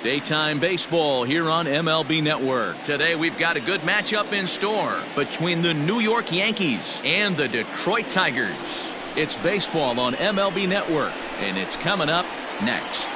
Daytime baseball here on MLB Network. Today we've got a good matchup in store between the New York Yankees and the Detroit Tigers. It's baseball on MLB Network, and it's coming up next.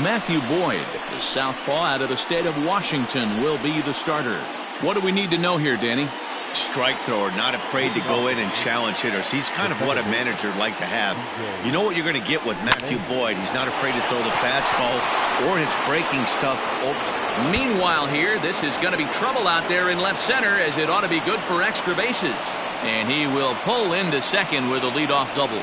Matthew Boyd, the southpaw out of the state of Washington, will be the starter. What do we need to know here, Danny? Strike thrower, not afraid to go in and challenge hitters. He's kind of what a manager would like to have. You know what you're going to get with Matthew Boyd. He's not afraid to throw the fastball or his breaking stuff over. Meanwhile here, this is going to be trouble out there in left center, as it ought to be good for extra bases. And he will pull into second with a leadoff double.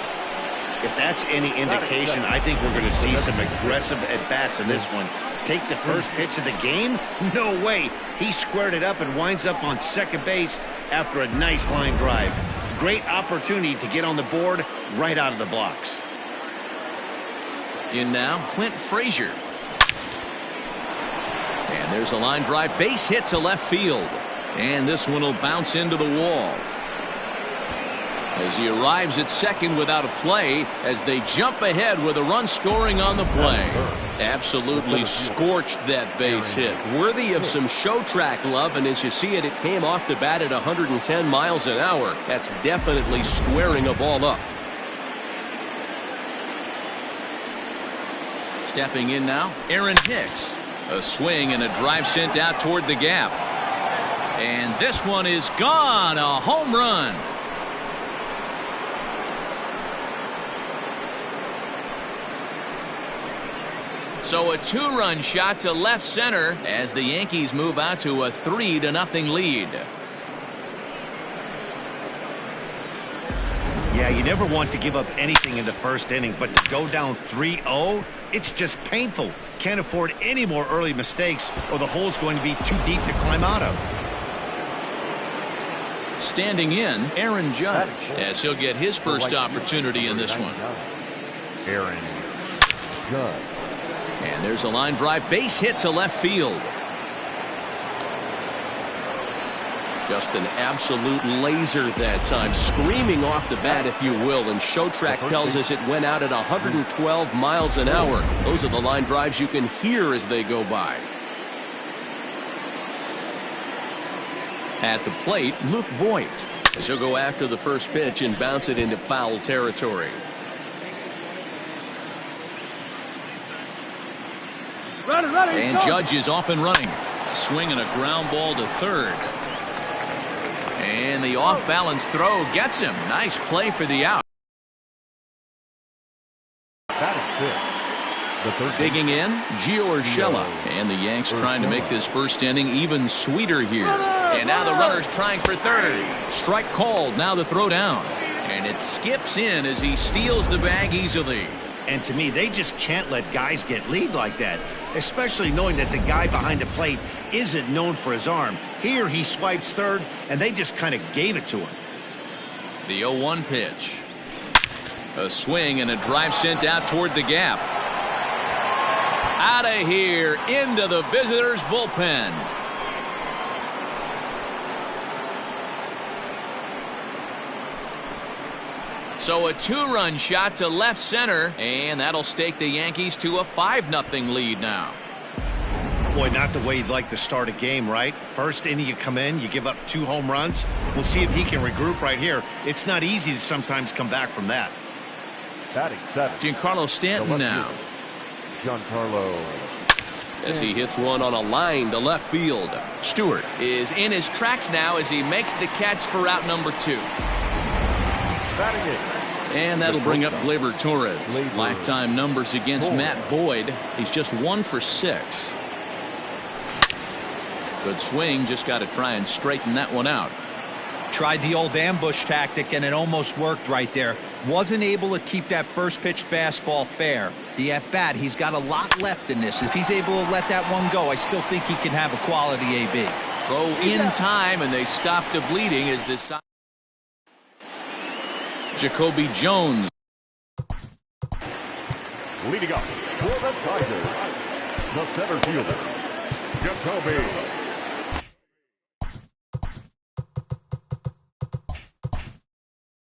If that's any indication, I think we're going to see some aggressive at-bats in this one. Take the first pitch of the game? No way. He squared it up and winds up on second base after a nice line drive. Great opportunity to get on the board right out of the blocks. In now, Clint Frazier. And there's a line drive base hit to left field. And this one will bounce into the wall. As he arrives at second without a play, as they jump ahead with a run scoring on the play. Absolutely scorched that base hit. Worthy of some show track love, and as you see it, it came off the bat at 110 miles an hour. That's definitely squaring a ball up. Stepping in now, Aaron Hicks. A swing and a drive sent out toward the gap. And this one is gone. A home run. So a two-run shot to left center as the Yankees move out to a 3-0 lead. Yeah, you never want to give up anything in the first inning, but to go down 3-0, it's just painful. Can't afford any more early mistakes, or the hole's going to be too deep to climb out of. Standing in, Aaron Judge, as he'll get his first opportunity in this one. Aaron Judge. And there's a line drive base hit to left field. Just an absolute laser that time, screaming off the bat, if you will, and show track tells us it went out at 112 miles an hour. Those are the line drives you can hear as they go by. At the plate, Luke Voigt, as he'll go after the first pitch and bounce it into foul territory. And Judge is off and running. A swing and a ground ball to third. And the off-balance throw gets him. Nice play for the out. That is good. The third digging in, Gio Urshela. And the Yanks trying to make this first inning even sweeter here. And now the runner's trying for third. Strike called. Now the throw down. And it skips in as he steals the bag easily. And to me, they just can't let guys get lead like that, especially knowing that the guy behind the plate isn't known for his arm. Here he swipes third, and they just kind of gave it to him. The 0-1 pitch. A swing and a drive sent out toward the gap. Out of here, into the visitors' bullpen. So a two-run shot to left center, and that'll stake the Yankees to a 5-0 lead now. Boy, not the way you'd like to start a game, right? First inning you come in, you give up 2 home runs. We'll see if he can regroup right here. It's not easy to sometimes come back from that. batting seven. Giancarlo Stanton now. Giancarlo. As he hits one on a line to left field. Stewart is in his tracks now as he makes the catch for out number 2. Batting eighth. And that'll bring up Gleyber Torres. Lifetime numbers against Matt Boyd. He's just 1 for 6. Good swing. Just got to try and straighten that one out. Tried the old ambush tactic, and it almost worked right there. Wasn't able to keep that first pitch fastball fair. The at-bat, he's got a lot left in this. If he's able to let that one go, I still think he can have a quality AB. Throw in time, and they stop the bleeding as this. Jacoby Jones. Leading up for the Tigers, the center fielder, Jacoby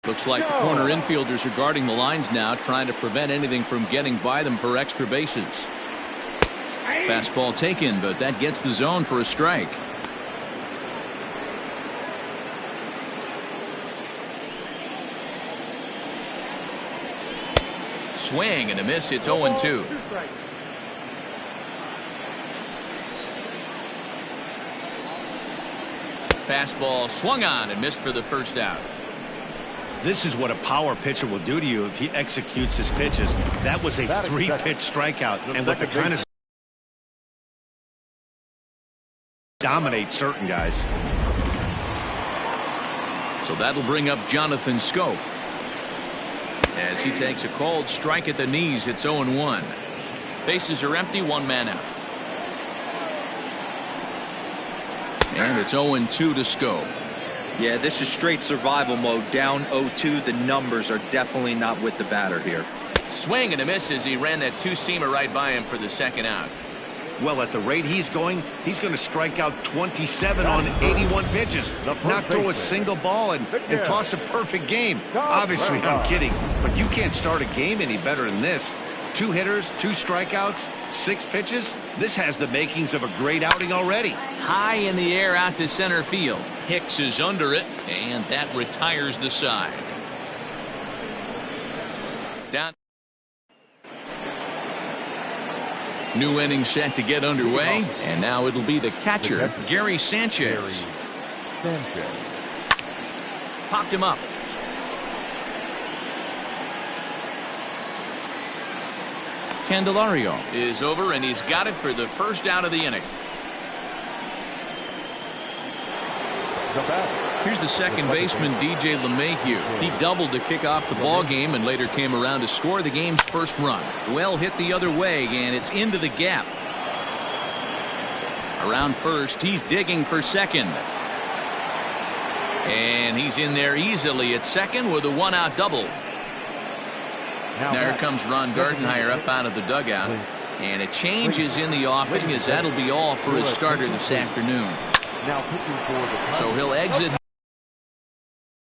Looks like the corner infielders are guarding the lines now, trying to prevent anything from getting by them for extra bases. Fastball taken, but that gets the zone for a strike. Swing and a miss. It's 0-2. Fastball swung on and missed for the first out. This is what a power pitcher will do to you if he executes his pitches. That was a 3-pitch strikeout, and with the kind of dominate certain guys. So that'll bring up Jonathan Scope. As he takes a called strike at the knees, it's 0-1. Bases are empty, one man out. And it's 0-2 to Scope. Yeah, this is straight survival mode. Down 0-2. The numbers are definitely not with the batter here. Swing and a miss as he ran that two-seamer right by him for the second out. Well, at the rate he's going to strike out 27 on 81 pitches, not throw a single ball, and toss a perfect game. Obviously, I'm kidding, but you can't start a game any better than this. 2 hitters, 2 strikeouts, 6 pitches. This has the makings of a great outing already. High in the air out to center field. Hicks is under it, and that retires the side. Down. New inning set to get underway, and now it'll be the catcher, Gary Sanchez. Popped him up. Candelario is over, and he's got it for the first out of the inning. Here's the second baseman, DJ LeMahieu. He doubled to kick off the ball game and later came around to score the game's first run. Well hit the other way, and it's into the gap. Around first, he's digging for second. And he's in there easily at second with a one-out double. Now here comes Ron Gardenhire up out of the dugout. And a change is in the offing, as that'll be all for his starter this afternoon. So he'll exit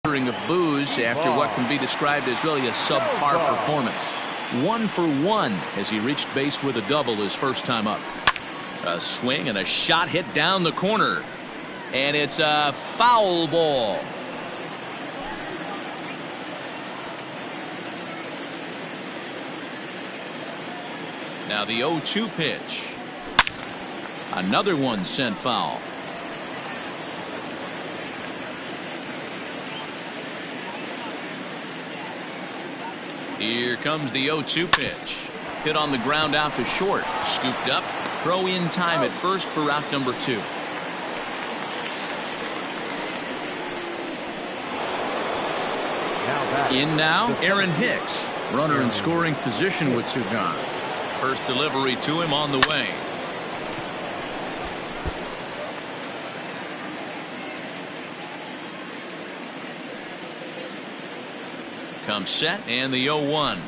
of boos after what can be described as really a subpar performance. 1 for 1 as he reached base with a double his first time up. A swing and a shot hit down the corner. And it's a foul ball. Now the 0-2 pitch. Another one sent foul. Here comes the 0-2 pitch. Hit on the ground out to short. Scooped up. Throw in time at first for out number 2. In now, Aaron Hicks. Runner in scoring position with 2 gone. First delivery to him on the way. Comes set and the 0-1.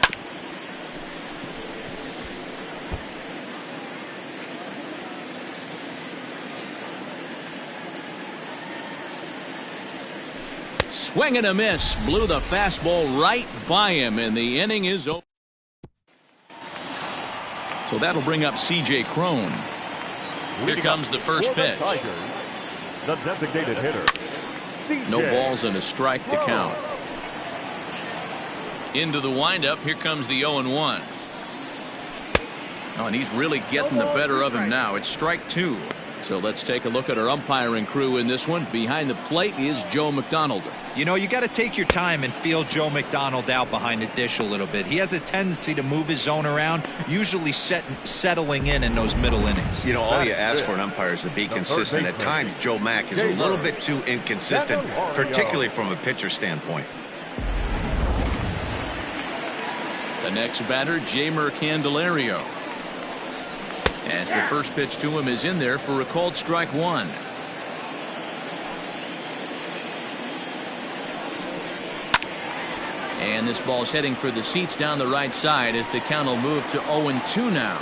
Swing and a miss. Blew the fastball right by him, and the inning is over. So that'll bring up C.J. Cron. Here comes the first pitch. The designated hitter. No balls and a strike to count. Into the windup. Here comes the 0-1. Oh, and he's really getting the better of him now. It's strike 2. So let's take a look at our umpiring crew in this one. Behind the plate is Joe McDonald. You know, you got to take your time and feel Joe McDonald out behind the dish a little bit. He has a tendency to move his zone around, usually settling in those middle innings. You know, all you ask for an umpire is to be consistent. At times, Joe Mack is a little bit too inconsistent, particularly from a pitcher standpoint. The next batter, Jeimer Candelario. As the first pitch to him is in there for a called strike 1. And this ball's heading for the seats down the right side as the count will move to 0-2 now.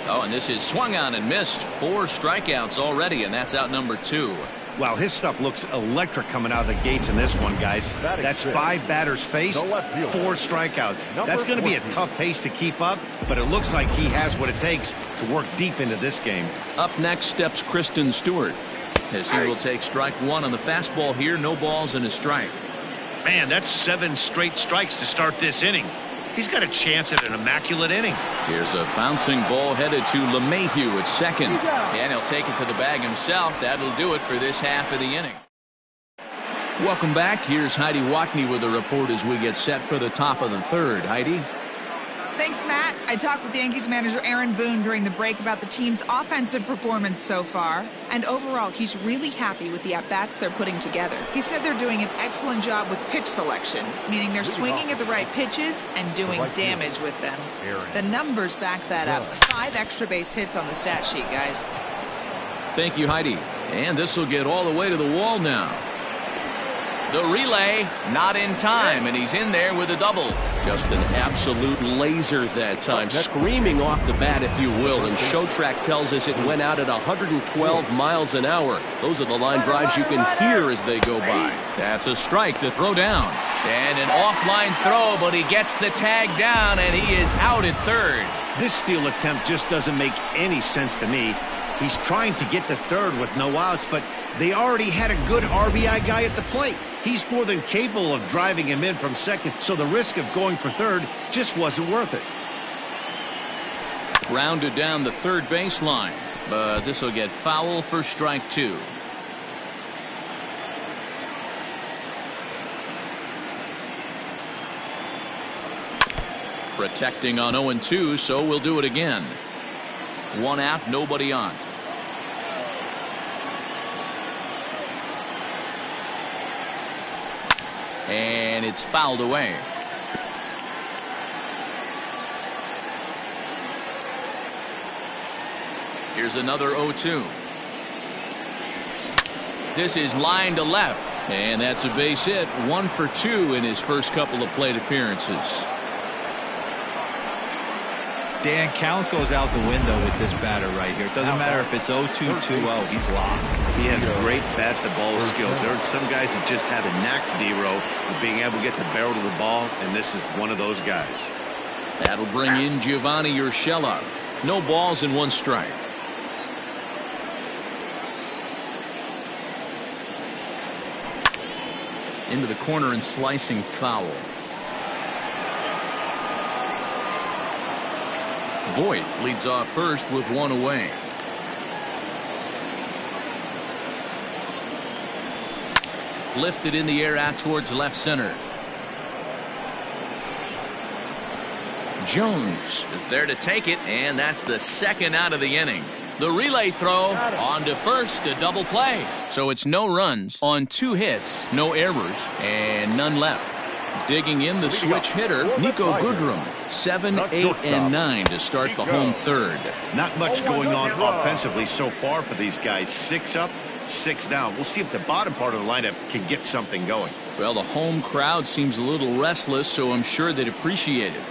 Oh, and this is swung on and missed. 4 strikeouts already, and that's out number 2. Wow, his stuff looks electric coming out of the gates in this one, guys. That's 5 batters faced, 4 strikeouts. That's going to be a tough pace to keep up, but it looks like he has what it takes to work deep into this game. Up next steps Kristen Stewart, as he will take strike 1 on the fastball here. No balls and a strike. Man, that's 7 straight strikes to start this inning. He's got a chance at an immaculate inning. Here's a bouncing ball headed to LeMahieu at second. And he'll take it to the bag himself. That'll do it for this half of the inning. Welcome back. Here's Heidi Watney with a report as we get set for the top of the third. Heidi? Thanks, Matt. I talked with Yankees manager Aaron Boone during the break about the team's offensive performance so far. And overall, he's really happy with the at-bats they're putting together. He said they're doing an excellent job with pitch selection, meaning they're swinging at the right pitches and doing damage with them. The numbers back that up. 5 extra base hits on the stat sheet, guys. Thank you, Heidi. And this will get all the way to the wall now. The relay not in time, and he's in there with a double. Just an absolute laser that time, screaming off the bat, if you will. And Showtrack tells us it went out at 112 miles an hour. Those are the line drives you can hear as they go by. That's a strike to throw down. And an offline throw, but he gets the tag down, and he is out at third. This steal attempt just doesn't make any sense to me. He's trying to get to third with no outs, but they already had a good RBI guy at the plate. He's more than capable of driving him in from second, so the risk of going for third just wasn't worth it. Grounded down the third baseline, but this will get foul for strike 2. Protecting on 0-2, so we'll do it again. 1 out, nobody on. And it's fouled away. Here's another 0-2. This is line to left, and that's a base hit. 1 for 2 in his first couple of plate appearances. Dan, count goes out the window with this batter right here. It doesn't matter if it's 0-2, 2-0. He's locked. He has great bat-to-ball skills. There are some guys that just have a knack, D-Row, of being able to get the barrel to the ball, and this is one of those guys. That'll bring in Giovanni Urshela. No balls and 1 strike. Into the corner and slicing foul. Voit leads off first with 1 away. Lifted in the air out towards left center. Jones is there to take it, and that's the second out of the inning. The relay throw on to first, a double play. So it's no runs on 2 hits, no errors, and none left. Digging in the switch hitter, Nico Goodrum. 7, 8, and 9 to start the home third. Not much going on offensively so far for these guys. 6 up, 6 down. We'll see if the bottom part of the lineup can get something going. Well, the home crowd seems a little restless, so I'm sure they'd appreciate it.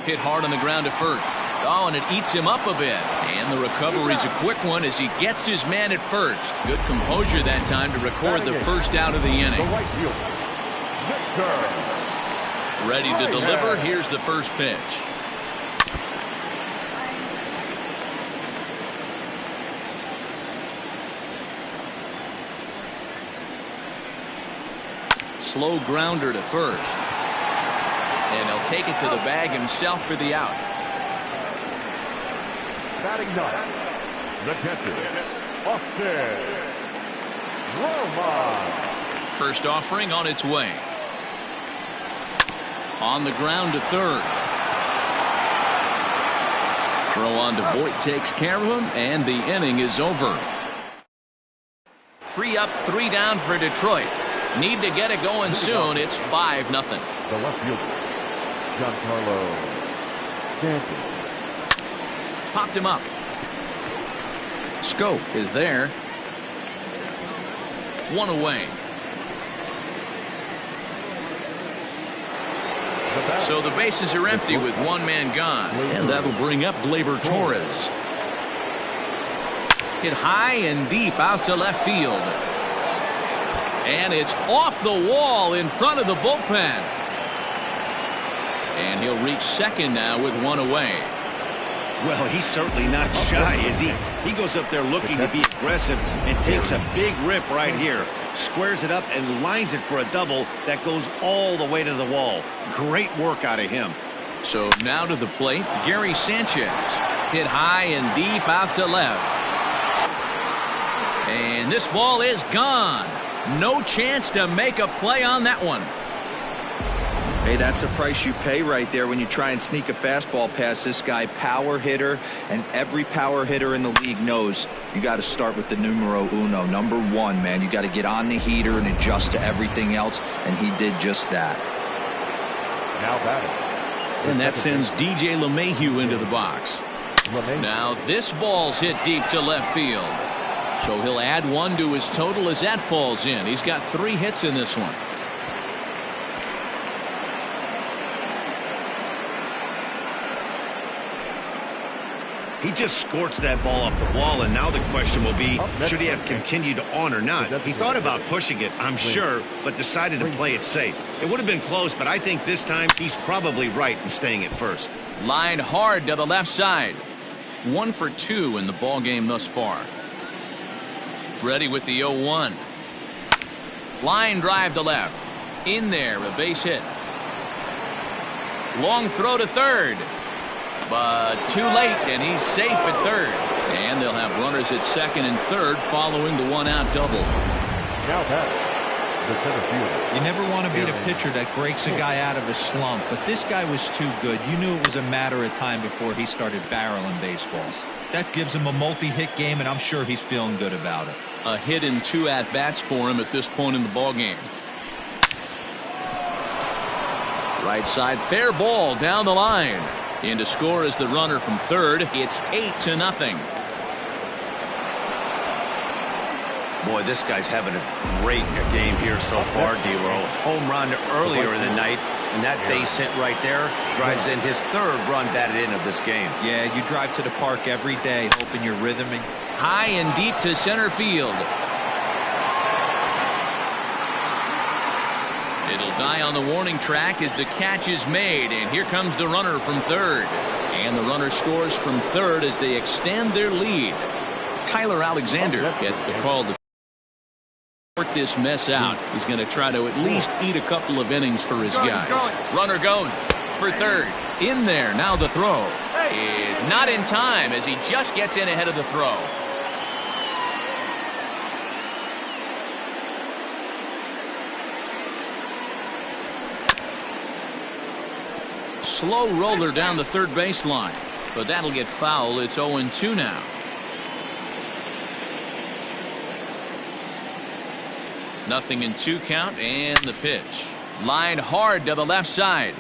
Hit hard on the ground to first. Oh, and it eats him up a bit. And the recovery's a quick one as he gets his man at first. Good composure that time to record the first out of the inning. Ready to deliver. Here's the first pitch. Slow grounder to first. And he'll take it to the bag himself for the out. batting ninth, the catcher, Austin Roman. First offering on its way. On the ground to third. Throw on to Voit takes care of him, and the inning is over. 3 up, 3 down for Detroit. Need to get it going soon. It's 5-0. The left fielder, Giancarlo Stanton. Popped him up. Scope is there. 1 away. So the bases are empty with 1 man gone. And that'll bring up Gleyber Torres. Hit high and deep out to left field. And it's off the wall in front of the bullpen. And he'll reach second now with 1 away. Well, he's certainly not shy, is he? He goes up there looking to be aggressive and takes a big rip right here. Squares it up and lines it for a double that goes all the way to the wall. Great work out of him. So now to the plate, Gary Sanchez. Hit high and deep out to left. And this ball is gone. No chance to make a play on that one. Hey, that's the price you pay right there when you try and sneak a fastball past this guy. Power hitter, and every power hitter in the league knows you got to start with the numero uno, number 1, man. You got to get on the heater and adjust to everything else, and he did just that. Now batting. And that sends DJ LeMahieu into the box. Now this ball's hit deep to left field. So he'll add 1 to his total as that falls in. He's got 3 hits in this one. He just scorched that ball off the wall, and now the question will be, should he have continued on or not? He thought about pushing it, I'm sure, but decided to play it safe. It would have been close, but I think this time he's probably right in staying at first. Lined hard to the left side. 1 for 2 in the ball game thus far. Ready with the 0-1. Line drive to left. In there, a base hit. Long throw to third. But too late, and he's safe at third. And they'll have runners at second and third following the 1-out double. Now batting, the center fielder. You never want to beat a pitcher that breaks a guy out of a slump, but this guy was too good. You knew it was a matter of time before he started barreling baseballs. That gives him a multi-hit game, and I'm sure he's feeling good about it. A hit and 2 at-bats for him at this point in the ball game. Right side, fair ball down the line. In to score is the runner from third. It's 8-0. Boy, this guy's having a great game here so far, D-Row. Home run earlier in the night, and that base hit right there drives in his 3rd run batted in of this game. Yeah, you drive to the park every day hoping you're rhythming. High and deep to center field. It'll die on the warning track as the catch is made, and here comes the runner from third. And the runner scores from third as they extend their lead. Tyler Alexander gets the call to work this mess out. He's going to try to at least eat a couple of innings for his guys. Runner goes for third. In there. Now the throw is not in time as he just gets in ahead of the throw. Slow roller down the third baseline, but that'll get foul. It's 0-2 now. Nothing in 2 count, and the pitch. Lined hard to the left side,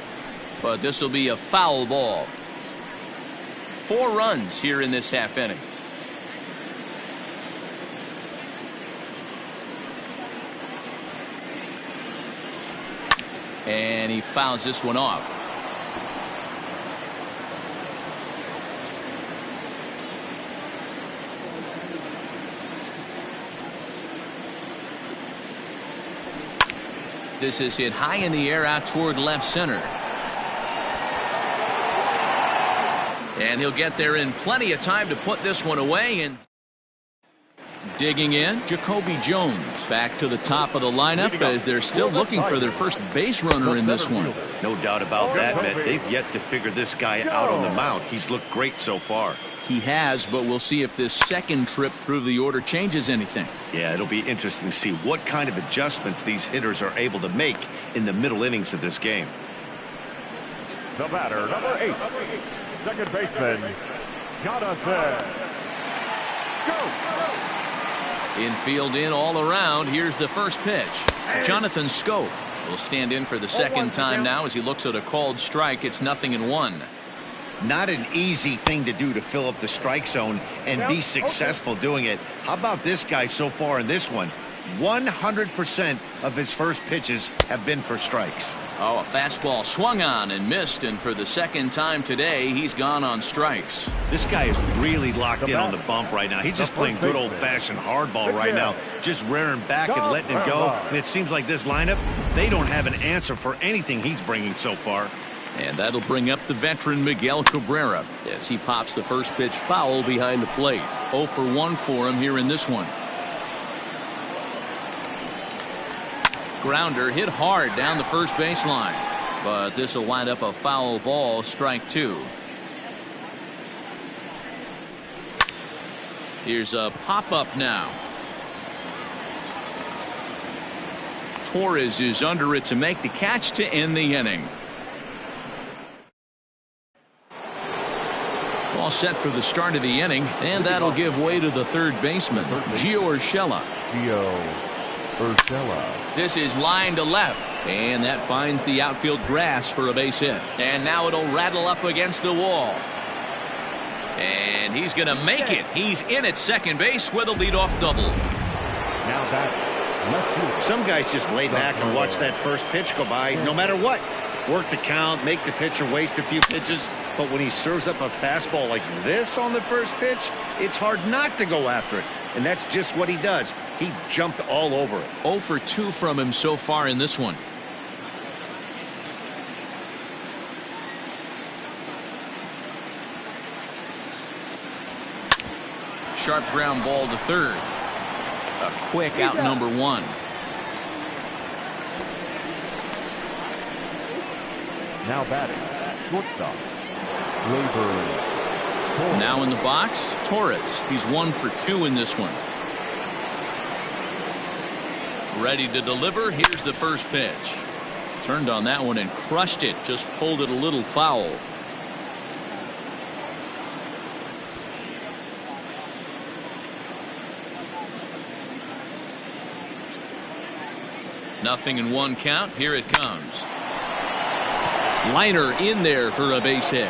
but this will be a foul ball. 4 runs here in this half inning. And he fouls this one off. This is hit high in the air out toward left center. And he'll get there in plenty of time to put this one away. And digging in, Jacoby Jones back to the top of the lineup as they're still looking for their first base runner in this one. No doubt about that, Matt. They've yet to figure this guy out on the mound. He's looked great so far. He has, but we'll see if this second trip through the order changes anything. Yeah, it'll be interesting to see what kind of adjustments these hitters are able to make in the middle innings of this game. The batter, number 8, second baseman, Jonathan. Go! Infield in all around. Here's the first pitch. Jonathan Scope will stand in for the second time now as he looks at a called strike. It's 0-1. Not an easy thing to do to fill up the strike zone and be successful doing it. How about this guy so far in this one? 100% of his first pitches have been for strikes. Oh, a fastball swung on and missed, and for the second time today, he's gone on strikes. This guy is really locked in on the bump right now. He's just playing good old-fashioned hardball right now, just rearing back and letting it go. And it seems like this lineup, they don't have an answer for anything he's bringing so far. And that'll bring up the veteran Miguel Cabrera as he pops the first pitch foul behind the plate. 0 for 1 for him here in this one. Grounder hit hard down the first baseline, but this will wind up a foul ball, strike 2. Here's a pop-up now. Torres is under it to make the catch to end the inning. All set for the start of the inning, and that'll give way to the third baseman, Gio Urshela. This is line to left, and that finds the outfield grass for a base hit. And now it'll rattle up against the wall. And he's going to make it. He's in at second base with a leadoff double. Now that some guys just lay back and watch that first pitch go by no matter what. Work the count, make the pitcher waste a few pitches, but when he serves up a fastball like this on the first pitch, it's hard not to go after it. And that's just what he does. He jumped all over it. 0 for 2 from him so far in this one. Sharp ground ball to third. A quick out number 1. now batting at shortstop, Now in the box, Torres. He's 1 for 2 in this one. Ready to deliver. Here's the first pitch. Turned on that one and crushed it. Just pulled it a little foul. Nothing in 1 count. Here it comes. Liner in there for a base hit.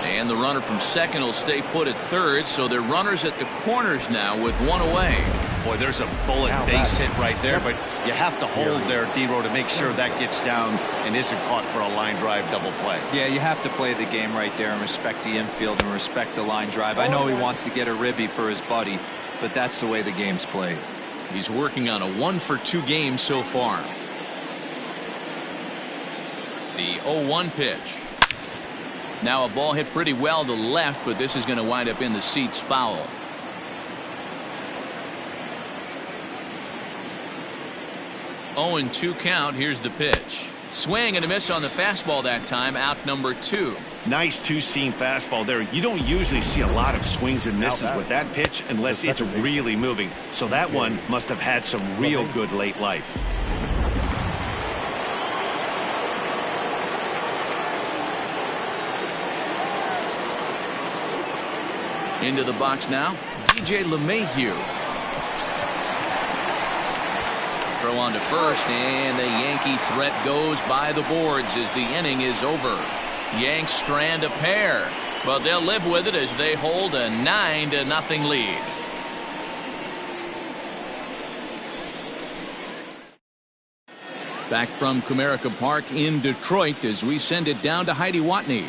And the runner from second will stay put at third, so they're runners at the corners now with 1 away. Boy, there's a bullet base hit right there, but you have to hold there, D-Row, to make sure that gets down and isn't caught for a line drive double play. Yeah, you have to play the game right there and respect the infield and respect the line drive. I know he wants to get a ribby for his buddy, but that's the way the game's played. He's working on a 1 for 2 game so far. The 0-1 pitch. Now a ball hit pretty well to left, but this is going to wind up in the seats foul. Oh, and 2 count. Here's the pitch. Swing and a miss on the fastball that time. Out number 2. Nice two-seam fastball there. You don't usually see a lot of swings and misses with that pitch unless it's really moving. So that one must have had some real good late life. Into the box now, DJ LeMahieu. Throw on to first, and the Yankee threat goes by the boards as the inning is over. Yanks strand a pair, but they'll live with it as they hold a 9-0 lead. Back from Comerica Park in Detroit as we send it down to Heidi Watney.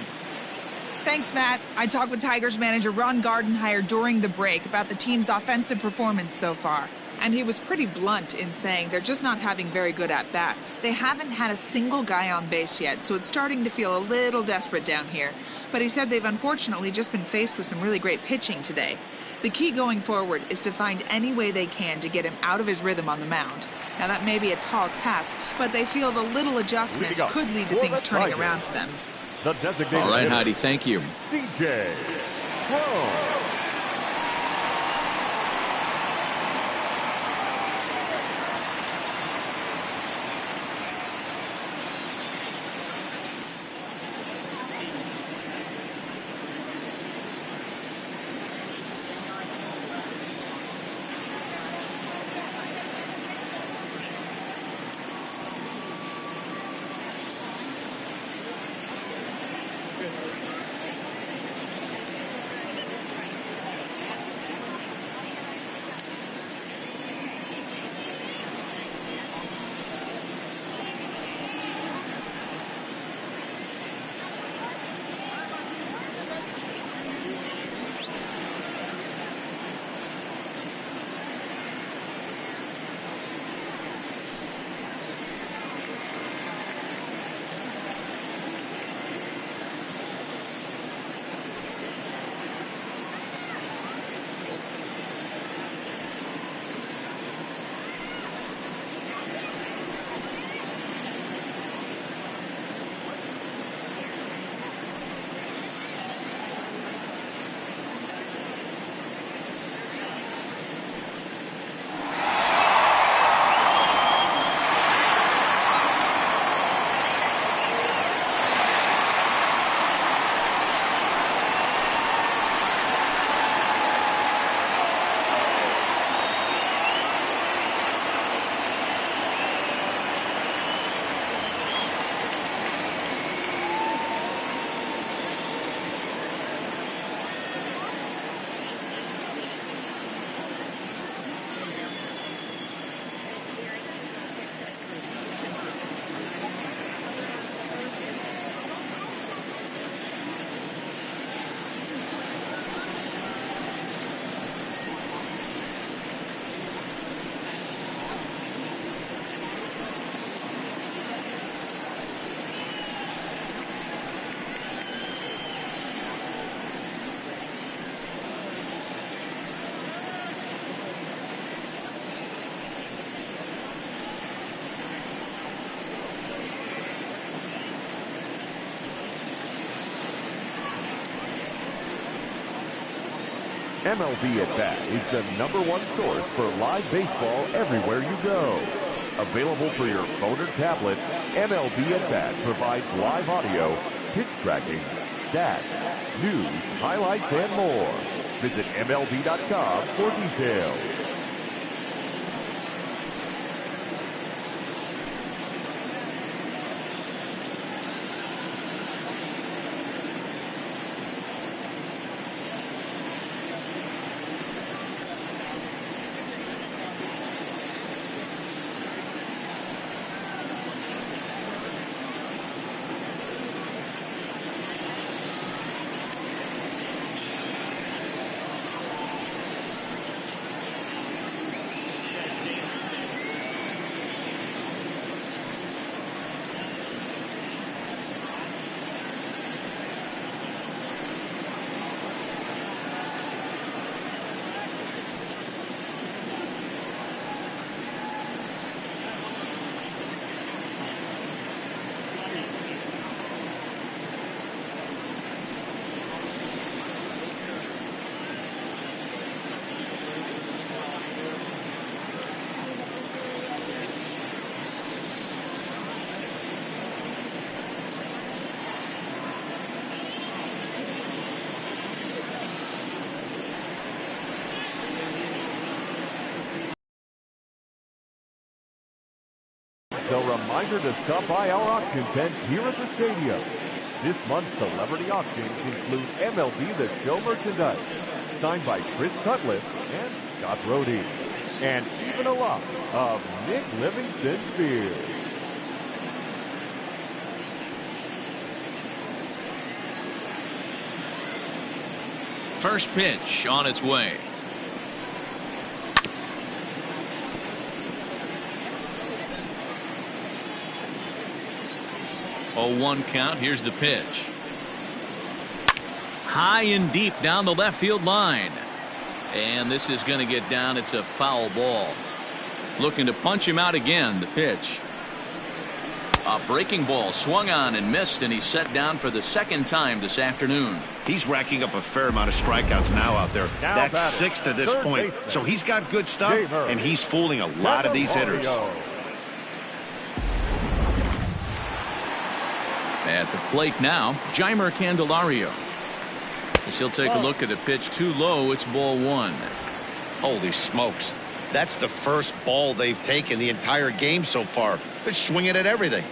Thanks, Matt. I talked with Tigers manager Ron Gardenhire during the break about the team's offensive performance so far. And he was pretty blunt in saying they're just not having very good at-bats. They haven't had a single guy on base yet, so it's starting to feel a little desperate down here. But he said they've unfortunately just been faced with some really great pitching today. The key going forward is to find any way they can to get him out of his rhythm on the mound. Now, that may be a tall task, but they feel the little adjustments could lead to things turning around for them. All right, Heidi, thank you. DJ Throw. MLB at Bat is the #1 source for live baseball everywhere you go. Available for your phone or tablet, MLB at Bat provides live audio, pitch tracking, stats, news, highlights, and more. Visit MLB.com for details. A reminder to stop by our auction tent here at the stadium. This month's celebrity auctions include MLB The Show merchandise, signed by Chris Cutlass and Scott Brody, and even a lot of Nick Livingston Spears. First pitch on its way. Oh, 1 count. Here's the pitch. High and deep down the left field line. And this is going to get down. It's a foul ball. Looking to punch him out again. The pitch. A breaking ball swung on and missed, and he's set down for the second time this afternoon. He's racking up a fair amount of strikeouts now out there. Now That's batting, 6 to this third point. baseman, So he's got good stuff, and he's fooling a lot of these hitters. At the plate now, Jeimer Candelario. As he'll take a look at a pitch too low, it's ball 1. Holy smokes. That's the first ball they've taken the entire game so far. They're swinging at everything.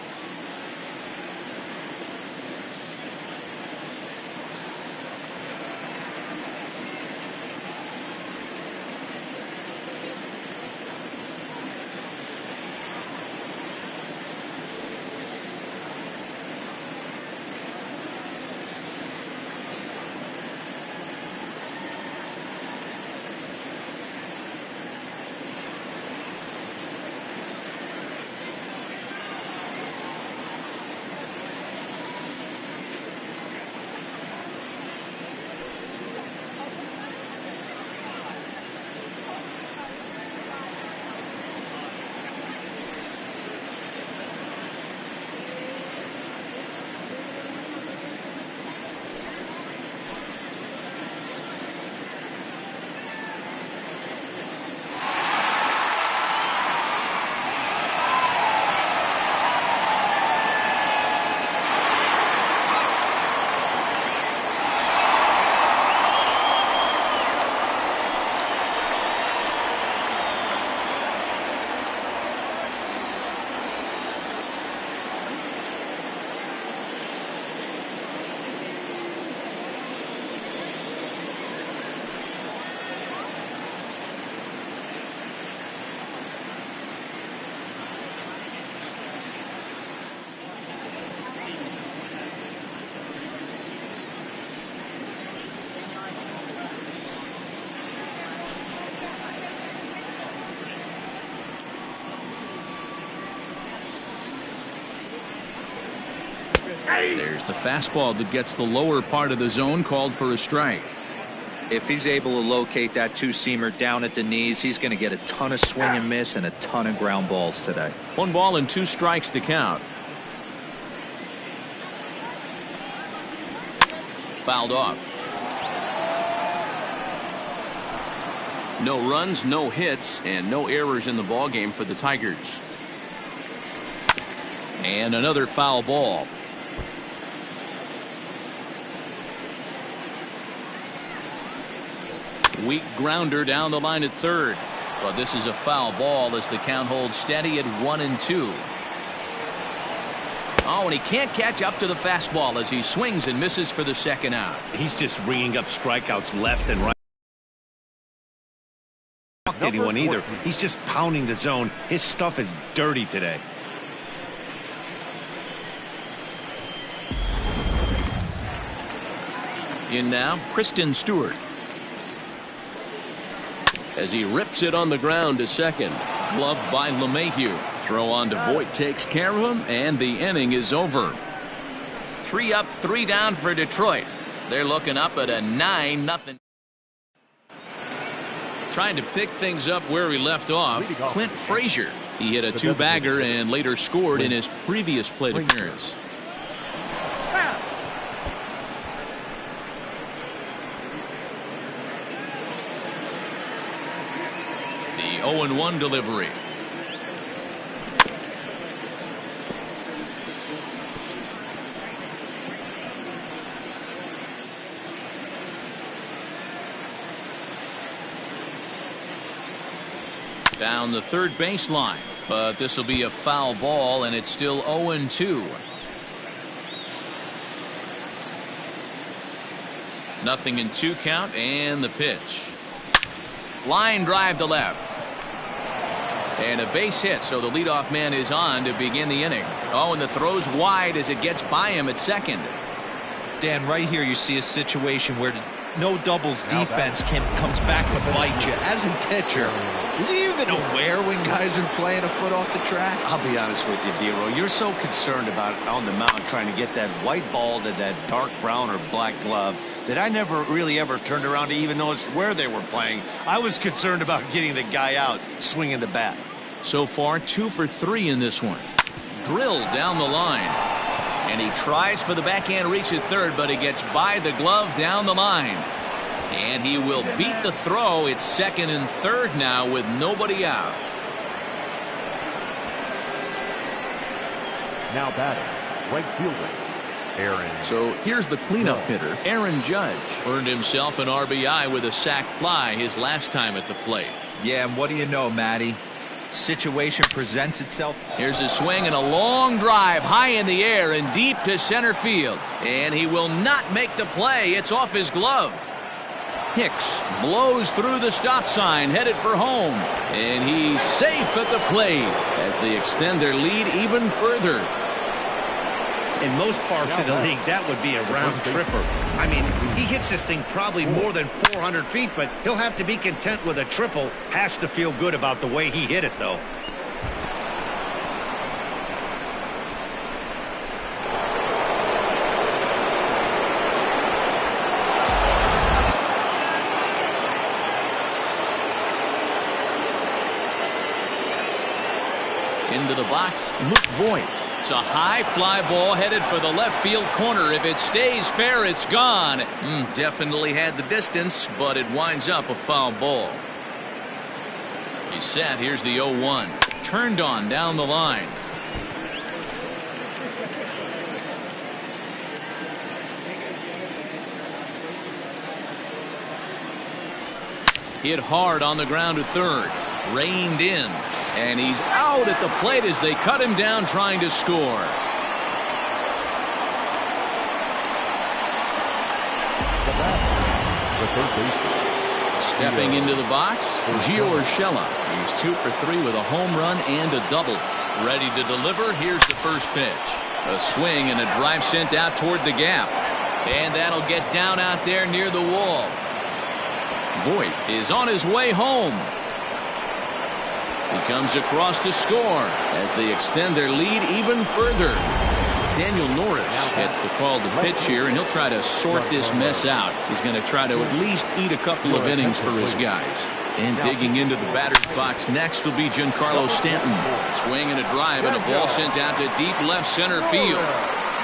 There's the fastball that gets the lower part of the zone, called for a strike. If he's able to locate that two-seamer down at the knees, he's going to get a ton of swing and miss and a ton of ground balls today. 1 ball and 2 strikes to count. Fouled off. No runs, no hits, and no errors in the ball game for the Tigers. And another foul ball. Weak grounder down the line at third. But this is a foul ball as the count holds steady at 1-2. Oh, and he can't catch up to the fastball as he swings and misses for the second out. He's just ringing up strikeouts left and right. Not anyone either. He's just pounding the zone. His stuff is dirty today. In now, Kristen Stewart. As he rips it on the ground to second. Gloved by LeMahieu. Throw on to Voit takes care of him, and the inning is over. 3 up, 3 down for Detroit. They're looking up at a 9-0. Trying to pick things up where he left off, Clint Frazier. He hit a 2-bagger and later scored in his previous plate appearance. The 0-1 delivery. Down the third baseline, but this will be a foul ball, and it's still 0-2. Nothing in 2 count, and the pitch. Line drive to left. And a base hit, so the leadoff man is on to begin the inning. Oh, and the throw's wide as it gets by him at second. Dan, right here you see a situation where no doubles defense comes back to bite you. As a pitcher, are you even aware when guys are playing a foot off the track? I'll be honest with you, D-Row. You're so concerned about on the mound trying to get that white ball to that dark brown or black glove that I never really ever turned around to even notice where they were playing. I was concerned about getting the guy out swinging the bat. So far, 2 for 3 in this one. drilled down the line. And he tries for the backhand reach at third, but he gets by the glove down the line. And he will beat the throw. It's second and third now with nobody out. Now batting, right fielder, Aaron. So here's the cleanup hitter, Aaron Judge. Earned himself an RBI with a sac fly his last time at the plate. Yeah, and what do you know, Matty? Situation presents itself. Here's a swing and a long drive high in the air and deep to center field. And he will not make the play. It's off his glove. Hicks blows through the stop sign, headed for home. And he's safe at the plate as they extend their lead even further. In most parks in the league, that would be a round tripper. I mean, he hits this thing probably more than 400 feet, but he'll have to be content with a triple. Has to feel good about the way he hit it, though. Into the box, Luke Voigt. It's a high fly ball headed for the left field corner. If it stays fair, it's gone. Definitely had the distance, but it winds up a foul ball. He's set. Here's the 0-1. Turned on down the line. Hit hard on the ground to third. Reined in. And he's out at the plate as they cut him down trying to score. Stepping into the box, Gio Urshela. He's 2 for 3 with a home run and a double. Ready to deliver. Here's the first pitch. A swing and a drive sent out toward the gap. And that'll get down out there near the wall. Voigt is on his way home. He comes across to score as they extend their lead even further. Daniel Norris gets the call to pitch here, and he'll try to sort this mess out. He's going to try to at least eat a couple of innings for his guys. And digging into the batter's box next will be Giancarlo Stanton. Swing and a drive and a ball sent out to deep left center field.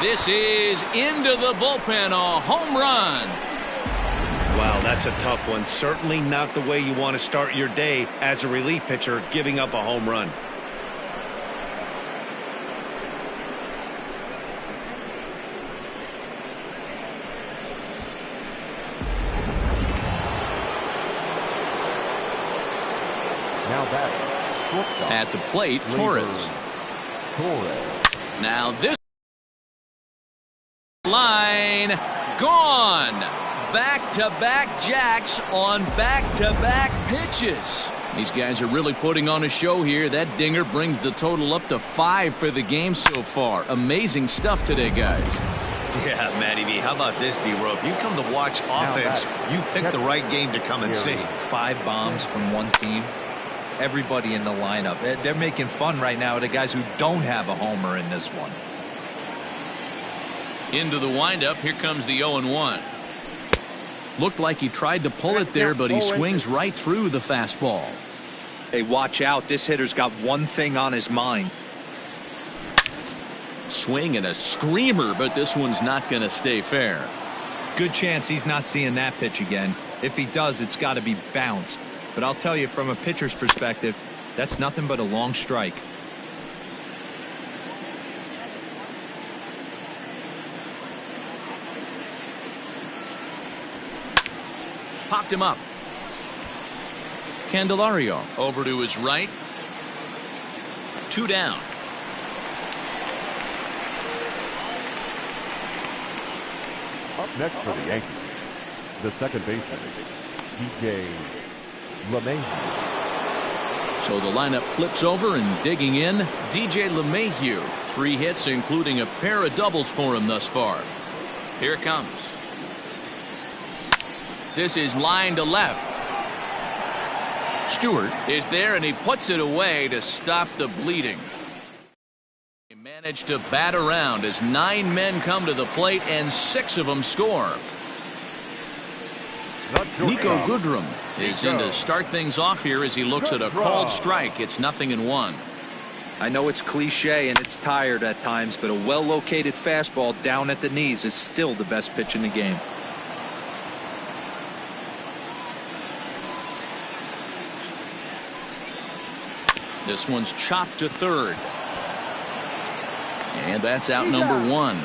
This is into the bullpen, a home run. Wow, that's a tough one. Certainly not the way you want to start your day as a relief pitcher, giving up a home run. Now batting, at the plate, Torres. Now this line gone. Back-to-back jacks on back-to-back pitches. These guys are really putting on a show here. That dinger brings the total up to 5 for the game so far. Amazing stuff today, guys. Yeah, Matty V, how about this, D-Row? If you come to watch offense, you've picked the right game to come and see. 5 bombs from one team. Everybody in the lineup. They're making fun right now of the guys who don't have a homer in this one. Into the windup. Here comes the 0-1. Looked like he tried to pull it there, but he swings right through the fastball. Hey, watch out. This hitter's got one thing on his mind. Swing and a screamer, but this one's not going to stay fair. Good chance he's not seeing that pitch again. If he does, it's got to be bounced. But I'll tell you, from a pitcher's perspective, that's nothing but a long strike. Popped him up. Candelario over to his right. 2 down. Up next for the Yankees, the second baseman, DJ LeMahieu. So the lineup flips over, and digging in, DJ LeMahieu. 3 hits, including a pair of doubles for him thus far. Here it comes. This is line to left. Stewart is there, and he puts it away to stop the bleeding. He managed to bat around as 9 men come to the plate, and 6 of them score. Nico Goodrum is in to start things off here as he looks at a called strike. It's 0-1. I know it's cliche and it's tired at times, but a well-located fastball down at the knees is still the best pitch in the game. This one's chopped to third. And that's out number one.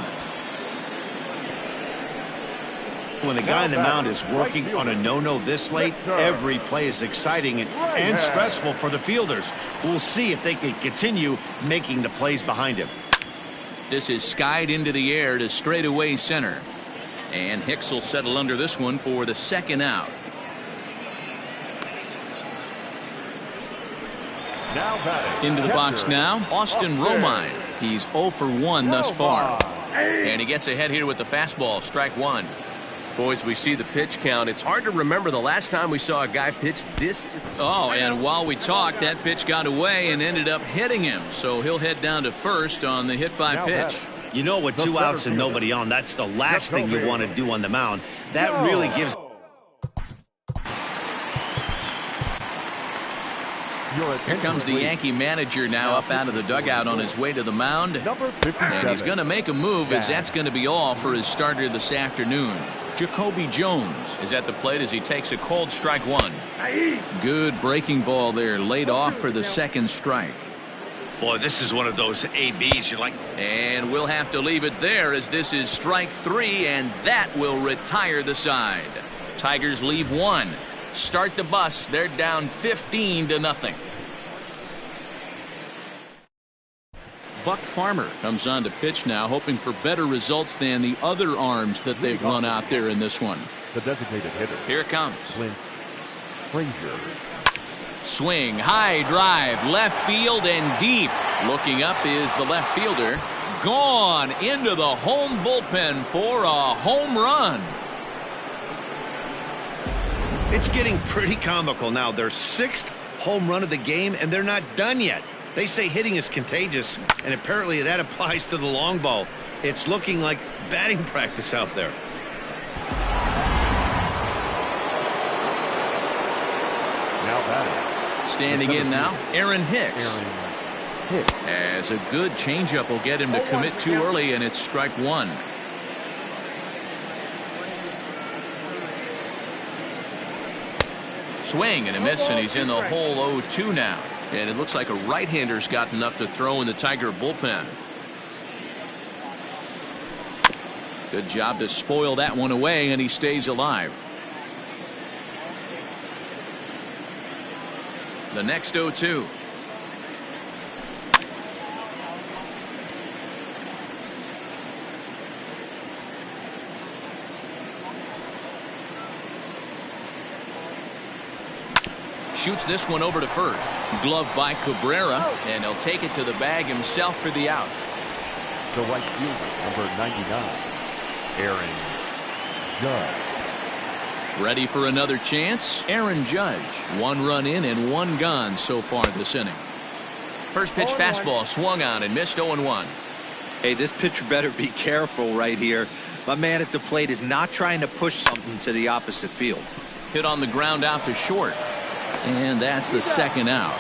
When the guy on the mound is working on a no-no this late, every play is exciting and stressful for the fielders. We'll see if they can continue making the plays behind him. This is skied into the air to straightaway center. And Hicks will settle under this one for the second out. Into the box now, Austin Romine. He's 0 for 1 thus far. And he gets ahead here with the fastball, strike one. Boys, we see the pitch count. It's hard to remember the last time we saw a guy pitch this. Oh, and while we talked, that pitch got away and ended up hitting him. So he'll head down to first on the hit by pitch. You know, with 2 outs and nobody on, that's the last thing you want to do on the mound. That really gives. Here comes the Yankee manager now up out of the dugout on his way to the mound. And he's going to make a move, as that's going to be all for his starter this afternoon. Jacoby Jones is at the plate as he takes a cold strike one. Good breaking ball there, laid off for the second strike. Boy, this is one of those ABs you like. And we'll have to leave it there, as this is strike 3, and that will retire the side. Tigers leave one. Start the bus. They're down 15-0. Buck Farmer comes on to pitch now, hoping for better results than the other arms that they've run out there in this one. The designated hitter. Here it comes. Frazier. Swing, high drive, left field and deep. Looking up is the left fielder. Gone into the home bullpen for a home run. It's getting pretty comical now. Their 6th home run of the game, and they're not done yet. They say hitting is contagious, and apparently that applies to the long ball. It's looking like batting practice out there. Now batting. Standing in now, Aaron Hicks. As a good changeup will get him to commit too early, and it's strike one. Swing and a miss, and he's in the hole 0-2 now. And it looks like a right-hander's gotten up to throw in the Tiger bullpen. Good job to spoil that one away, and he stays alive. The next 0-2. Shoots this one over to first. Glove by Cabrera, and he'll take it to the bag himself for the out. The right fielder, number 99, Aaron Judge. Ready for another chance? Aaron Judge. 1 run in and 1 gone so far this inning. First pitch fastball swung on and missed 0-1. Hey, this pitcher better be careful right here. My man at the plate is not trying to push something to the opposite field. Hit on the ground out to short. And that's the second out.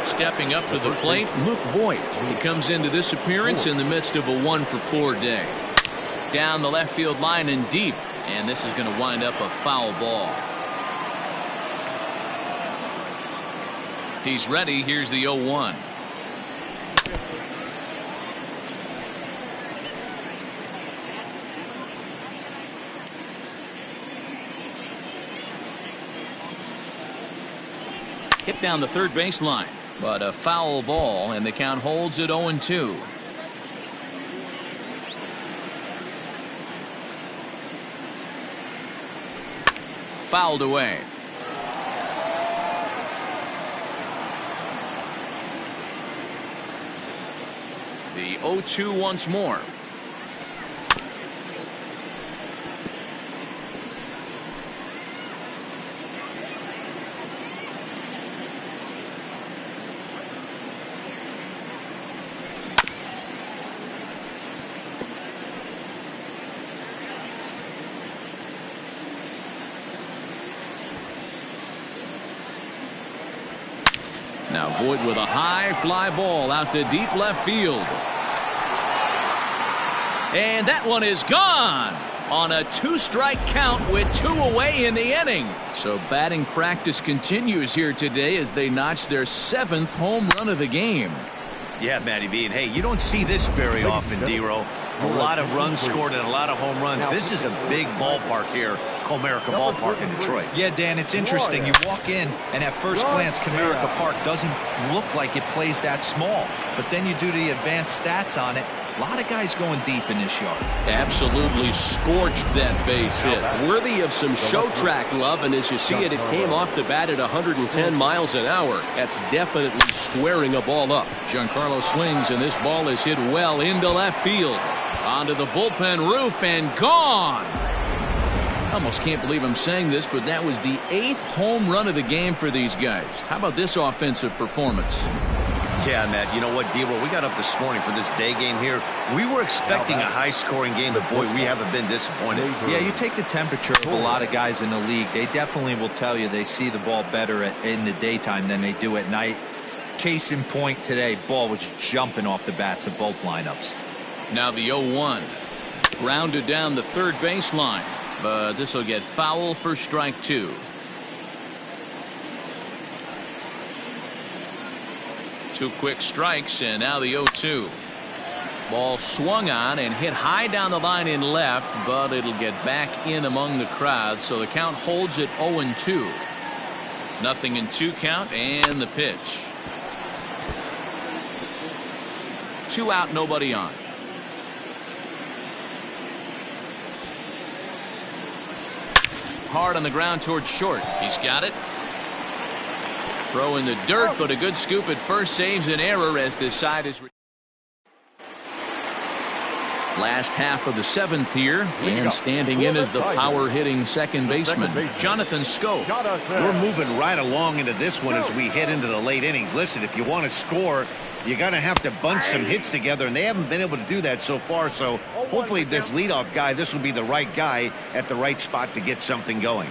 Stepping up to the plate, Luke Voigt. He comes into this appearance in the midst of a 1-for-4 day. Down the left field line and deep. And this is going to wind up a foul ball. He's ready. Here's the 0-1. Hit down the third baseline, but a foul ball, and the count holds at 0-2. Fouled away. The 0-2 once more. Now Voit with a high fly ball out to deep left field. And that one is gone on a 2-strike count with 2 away in the inning. So batting practice continues here today as they notch their 7th home run of the game. Yeah, Matty V. And hey, you don't see this very often, D-Row. A lot of runs scored and a lot of home runs. This is a big ballpark here, Comerica Ballpark in Detroit. Yeah, Dan, it's interesting. You walk in, and at first glance, Comerica Park doesn't look like it plays that small. But then you do the advanced stats on it. A lot of guys going deep in this yard. Absolutely scorched that base hit. Worthy of some show track love, and as you see it, it came off the bat at 110 miles an hour. That's definitely squaring a ball up. Giancarlo swings, and this ball is hit well into left field. Onto the bullpen roof and gone. I almost can't believe I'm saying this, but that was the 8th home run of the game for these guys. How about this offensive performance? Yeah, Matt, you know what, D-Row, we got up this morning for this day game here. We were expecting a high-scoring game, but boy, we haven't been disappointed. Yeah, you take the temperature of a lot of guys in the league. They definitely will tell you they see the ball better in the daytime than they do at night. Case in point today, ball was jumping off the bats of both lineups. Now the 0-1. Grounded down the third baseline, but this will get foul for strike 2. 2 quick strikes, and now the 0-2. Ball swung on and hit high down the line in left, but it'll get back in among the crowd, so the count holds at 0-2. 0-2 count, and the pitch. 2 out, nobody on. Hard on the ground towards short. He's got it. Throw in the dirt, but a good scoop at first saves an error as this side is. Last half of the 7th here, and standing in as the power-hitting second baseman, Jonathan Schoop. We're moving right along into this one as we head into the late innings. Listen, if you want to score, you're going to have to bunch some hits together, and they haven't been able to do that so far. So hopefully this leadoff guy, this will be the right guy at the right spot to get something going.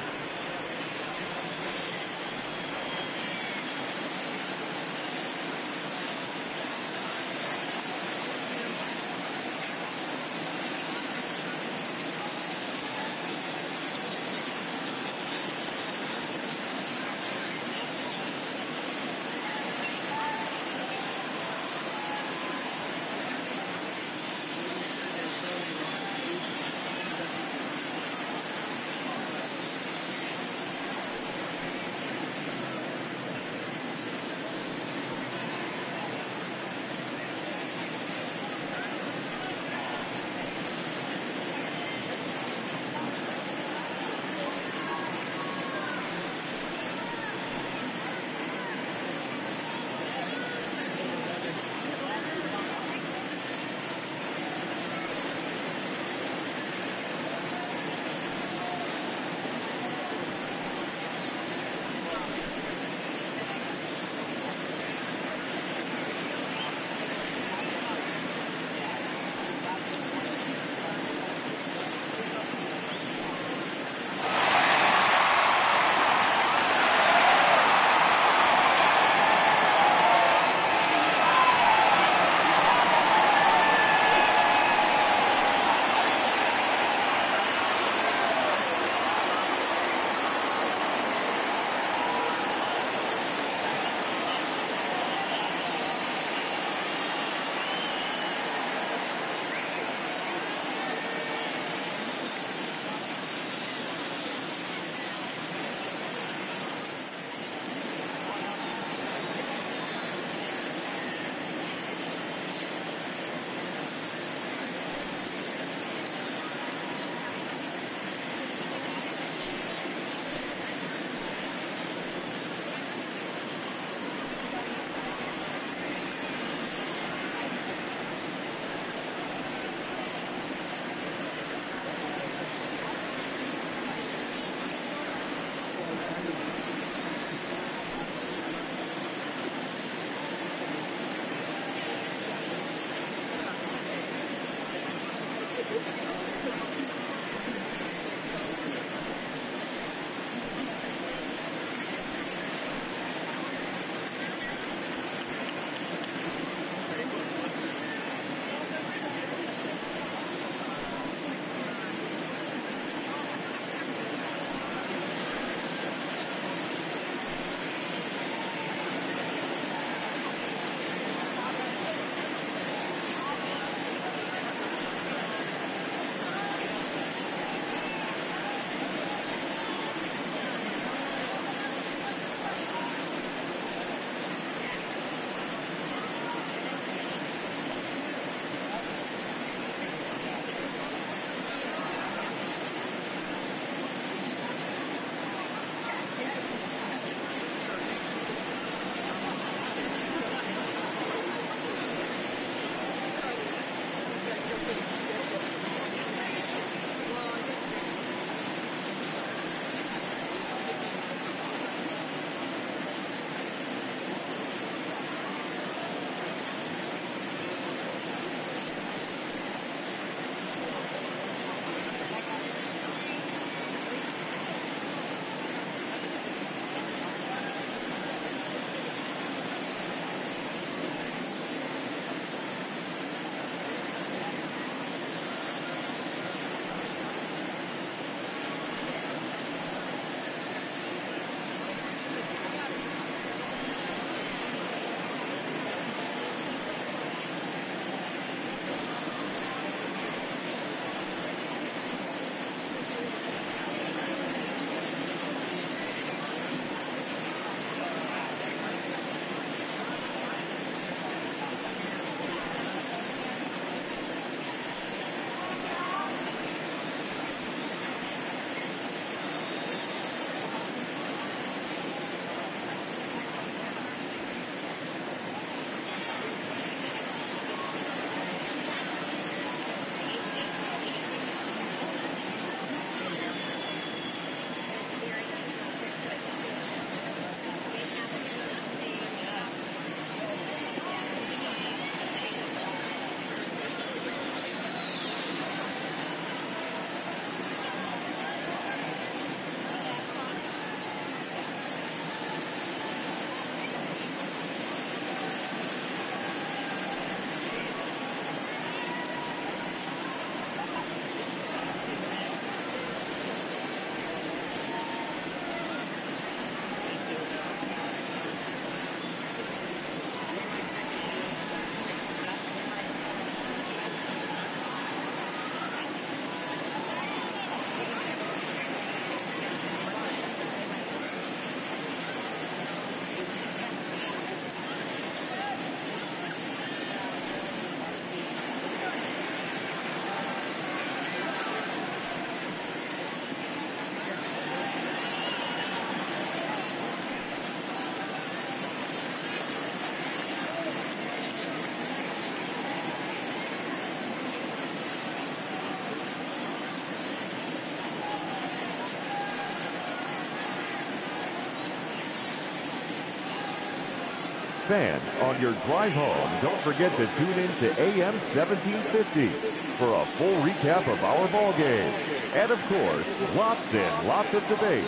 fans, on your drive home, don't forget to tune in to AM 1750 for a full recap of our ball game. And of course, lots and lots of debate.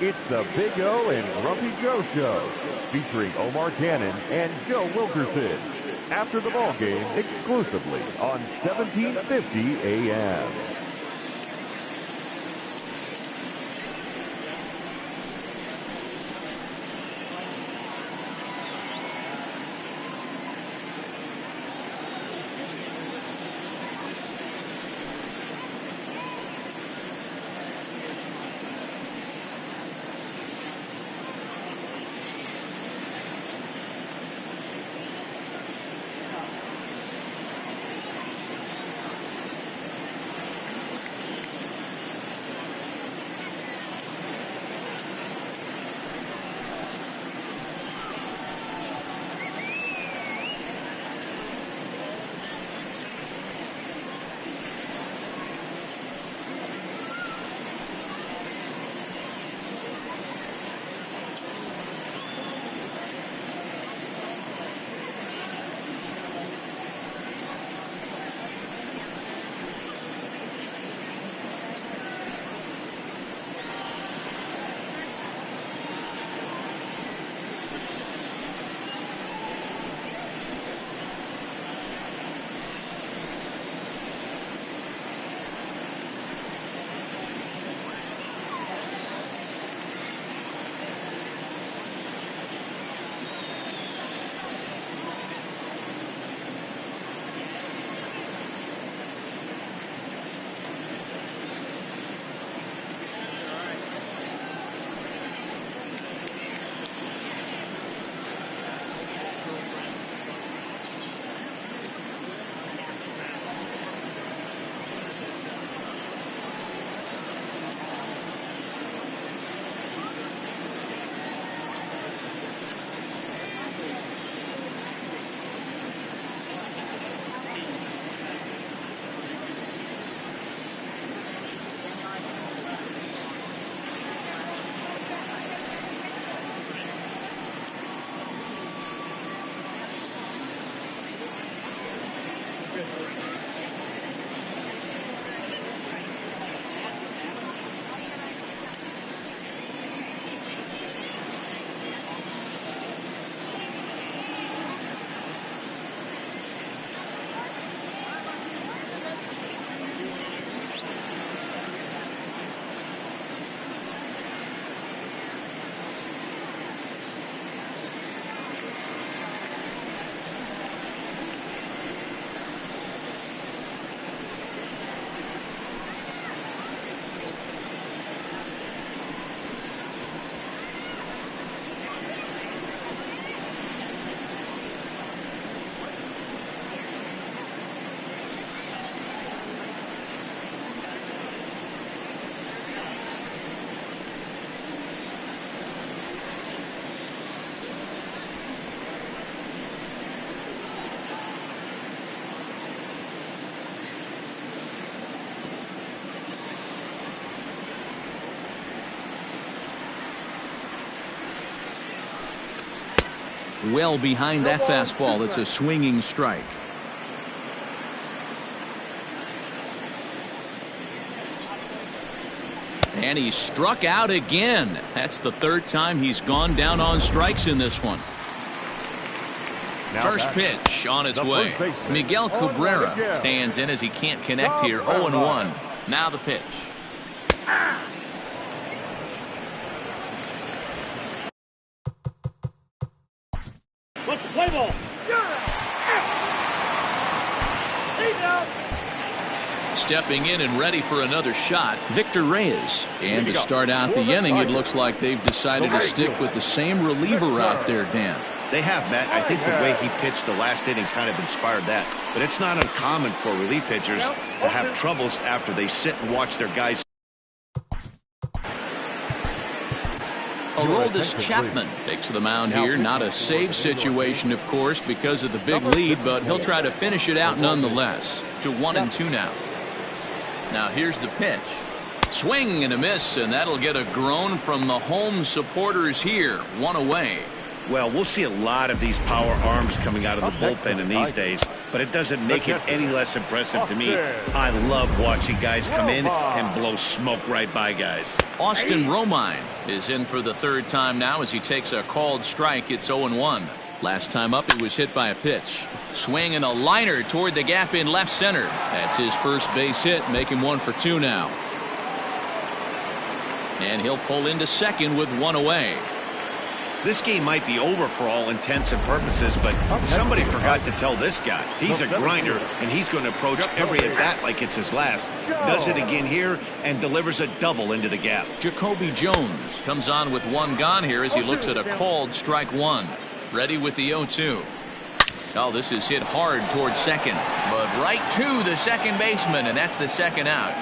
It's the Big O and Grumpy Joe Show, featuring Omar Cannon and Joe Wilkerson. After the ball game, exclusively on 1750 AM. Well behind that fastball. It's a swinging strike. And he struck out again. That's the third time he's gone down on strikes in this one. First pitch on its way. Miguel Cabrera stands in as he can't connect here. 0-1. Now the pitch. What's the play ball? Stepping in and ready for another shot, Victor Reyes. And to start out the inning, it looks like they've decided to stick with the same reliever out there, Dan. They have, Matt. I think the way he pitched the last inning kind of inspired that. But it's not uncommon for relief pitchers to have troubles after they sit and watch their guys. Aroldis Chapman takes the mound here. Not a save situation, of course, because of the big lead, but he'll try to finish it out nonetheless. To 1-2 now. Now here's the pitch. Swing and a miss, and that'll get a groan from the home supporters here. One away. Well, we'll see a lot of these power arms coming out of the bullpen in these days, but it doesn't make it any less impressive to me. I love watching guys come in and blow smoke right by guys. Austin Romine is in for the third time now as he takes a called strike. It's 0-1. Last time up, he was hit by a pitch. Swing and a liner toward the gap in left center. That's his first base hit, making 1 for 2 now. And he'll pull into second with 1 away. This game might be over for all intents and purposes, but somebody forgot to tell this guy. He's a grinder, and he's going to approach every at-bat like it's his last. Does it again here and delivers a double into the gap. Jacoby Jones comes on with 1 gone here as he looks at a called strike 1. Ready with the 0-2. Oh, this is hit hard towards second, but right to the second baseman, and that's the second out.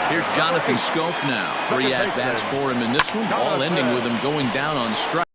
Here's Jonathan Scope now. 3 at-bats for him in this one, all ending with him going down on strike.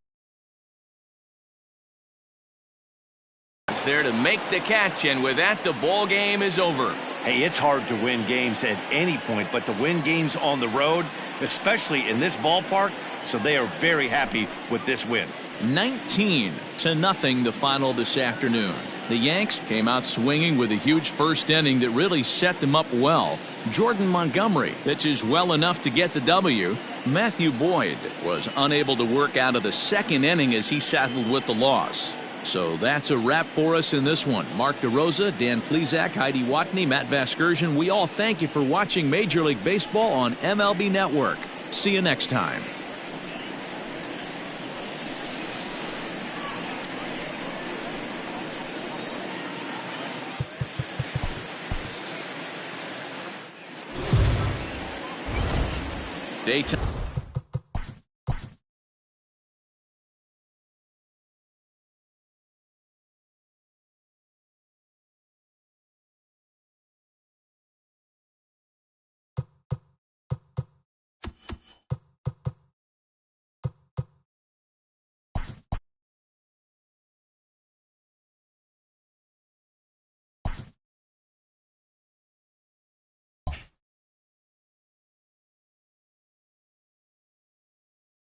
He's there to make the catch, and with that, the ball game is over. Hey, it's hard to win games at any point, but to win games on the road, especially in this ballpark, so they are very happy with this win. 19-0 the final this afternoon. The Yanks came out swinging with a huge first inning that really set them up well. Jordan Montgomery pitches well enough to get the W. Matthew Boyd was unable to work out of the second inning as he saddled with the loss. So that's a wrap for us in this one. Mark DeRosa, Dan Plesac, Heidi Watney, Matt Vasgersian, we all thank you for watching Major League Baseball on MLB Network. See you next time. Daytime.